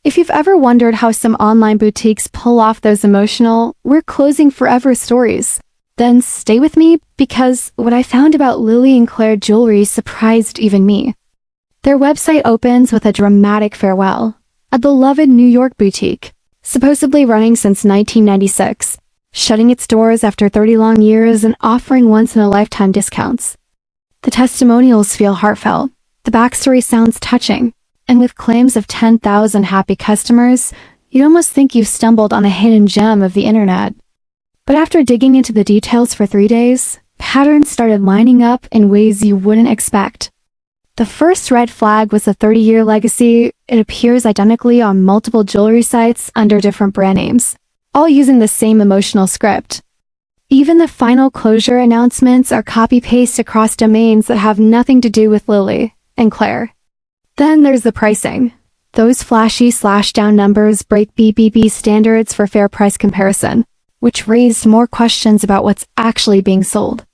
If you've ever wondered how some online boutiques pull off those emotional, we're closing forever stories, then stay with me because what I found about Lily and Claire jewelry surprised even me. Their website opens with a dramatic farewell. A beloved New York boutique, supposedly running since 1996, shutting its doors after 30 long years and offering once-in-a-lifetime discounts. The testimonials feel heartfelt, the backstory sounds touching, and with claims of 10,000 happy customers, you'd almost think you've stumbled on a hidden gem of the internet. But after digging into the details for 3 days, patterns started lining up in ways you wouldn't expect. The first red flag was a 30-year legacy. It appears identically on multiple jewelry sites under different brand names, all using the same emotional script. Even the final closure announcements are copy-paste across domains that have nothing to do with Lily and Claire. Then there's the pricing. Those flashy slash-down numbers break BBB standards for fair price comparison, which raised more questions about what's actually being sold.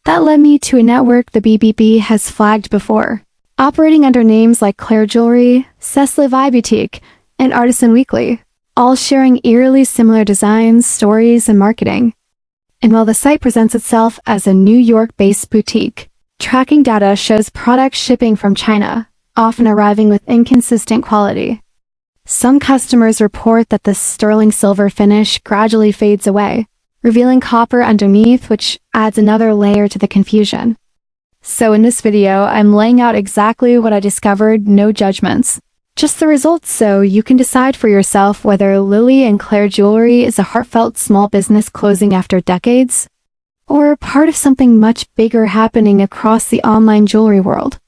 That led me to a network the BBB has flagged before, operating under names like Claire Jewelry, Cecily Boutique, and Artisan Weekly, all sharing eerily similar designs, stories, and marketing. And while the site presents itself as a New York-based boutique, tracking data shows products shipping from China, often arriving with inconsistent quality. Some customers report that the sterling silver finish gradually fades away, revealing copper underneath, which adds another layer to the confusion. So in this video, I'm laying out exactly what I discovered, no judgments, just the results so you can decide for yourself whether Lily and Claire Jewelry is a heartfelt small business closing after decades, or part of something much bigger happening across the online jewelry world.